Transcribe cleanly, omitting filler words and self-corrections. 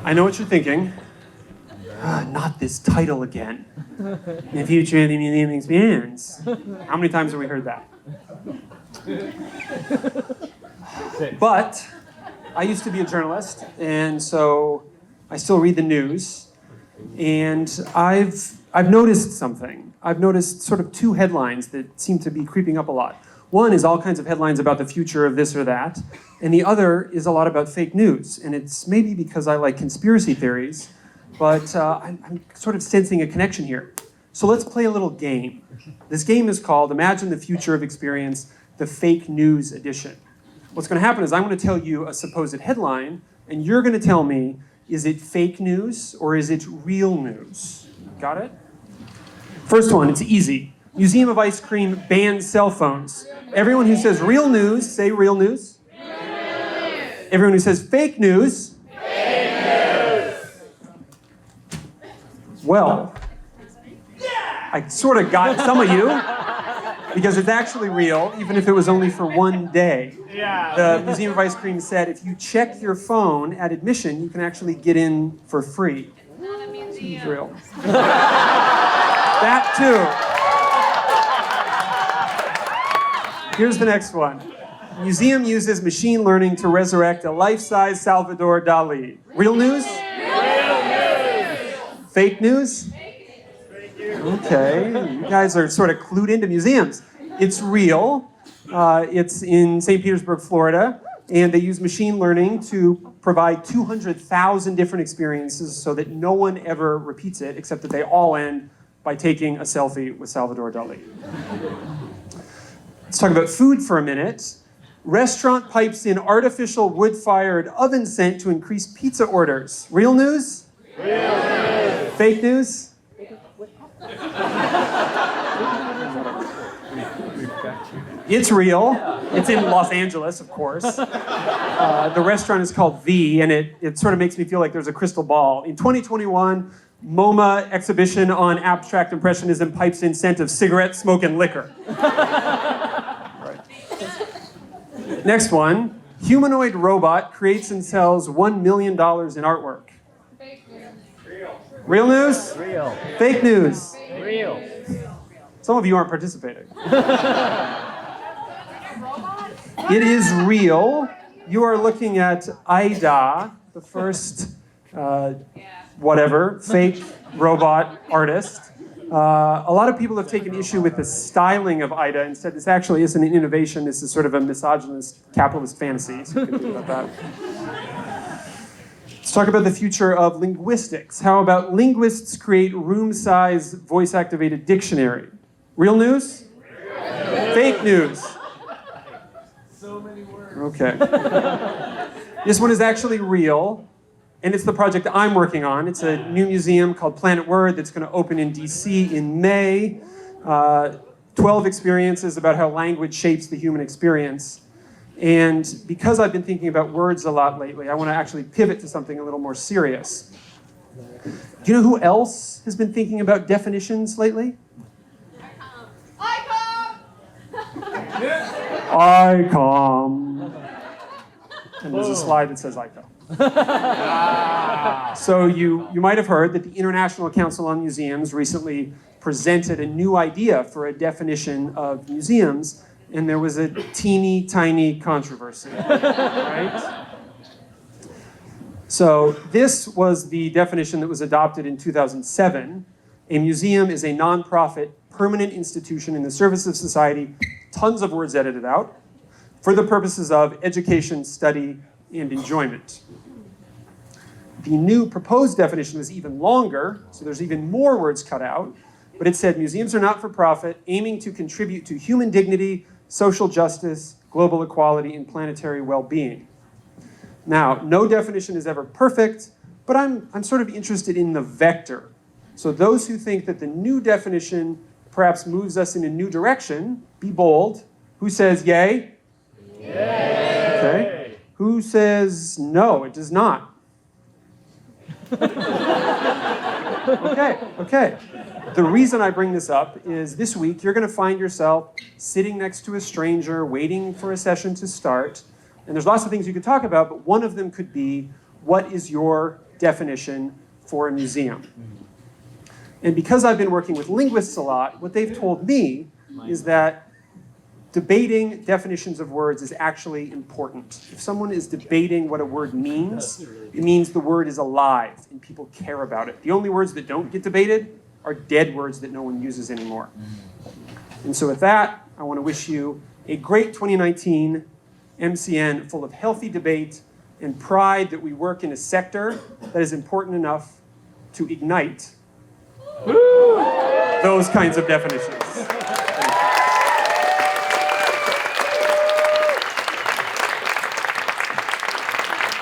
I know what you're thinking. Not this title again. The future of the museum expands. How many times have we heard that? But I used to be a journalist, and so I still read the news. And I've noticed something. I've noticed sort of two headlines that seem to be creeping up a lot. One is all kinds of headlines about the future of this or that, and the other is a lot about fake news. And it's maybe because I like conspiracy theories, but I'm sort of sensing a connection here. So let's play a little game. This game is called Imagine the Future of Experience, the Fake News Edition. What's going to happen is I'm going to tell you a supposed headline, and you're going to tell me, is it fake news or is it real news? Got it? First one, it's easy. Museum of Ice Cream bans cell phones. Everyone who says real news, say real news. Real news. Everyone who says fake news. Fake news. Well, I sort of got some of you because it's actually real, even if it was only for one day. The Museum of Ice Cream said if you check your phone at admission, you can actually get in for free. Not a museum. It's real. That too. Here's the next one. Museum uses machine learning to resurrect a life-size Salvador Dali. Real news? Real news. Fake news? Okay, you guys are sort of clued into museums. It's real. It's in St. Petersburg, Florida, and they use machine learning to provide 200,000 different experiences so that no one ever repeats it, except that they all end by taking a selfie with Salvador Dali. Let's talk about food for a minute. Restaurant pipes in artificial wood-fired oven scent to increase pizza orders. Real news? Real news. Fake news? It's real. It's in Los Angeles, of course. The restaurant is called The, and it sort of makes me feel like there's a crystal ball. In 2021, MoMA exhibition on abstract impressionism pipes in scent of cigarette smoke and liquor. Right. Next one, humanoid robot creates and sells $1 million in artwork. Fake news. Real news? Real. Fake news? Real. Some of you aren't participating. Robot? It is real. You are looking at Ida, the first fake robot artist. A lot of people have taken issue with the styling of Ida and said this actually isn't an innovation, this is sort of a misogynist capitalist fantasy. So you can think about that. Let's talk about the future of linguistics. How about linguists create room-size voice-activated dictionary? Real news? Fake news? So many words. Okay. This one is actually real. And it's the project I'm working on. It's a new museum called Planet Word that's going to open in DC in May. 12 experiences about how language shapes the human experience. And because I've been thinking about words a lot lately, I want to actually pivot to something a little more serious. Do you know who else has been thinking about definitions lately? ICOM. And there's a slide that says ICOM. So you might have heard that the International Council on Museums recently presented a new idea for a definition of museums, and there was a teeny tiny controversy, right? So this was the definition that was adopted in 2007. A museum is a nonprofit, permanent institution in the service of society, tons of words edited out, for the purposes of education, study, and enjoyment. The new proposed definition was even longer, so there's even more words cut out, but it said museums are not for profit, aiming to contribute to human dignity, social justice, global equality, and planetary well-being. Now, no definition is ever perfect, but I'm sort of interested in the vector. So those who think that the new definition perhaps moves us in a new direction, be bold. Who says yay? Yay! Okay. Who says no, it does not? Okay. The reason I bring this up is this week you're going to find yourself sitting next to a stranger waiting for a session to start. And there's lots of things you could talk about, but one of them could be, what is your definition for a museum. And because I've been working with linguists a lot, what they've told me is that debating definitions of words is actually important. If someone is debating what a word means, it means the word is alive and people care about it. The only words that don't get debated are dead words that no one uses anymore. And so with that, I want to wish you a great 2019 MCN full of healthy debate and pride that we work in a sector that is important enough to ignite those kinds of definitions.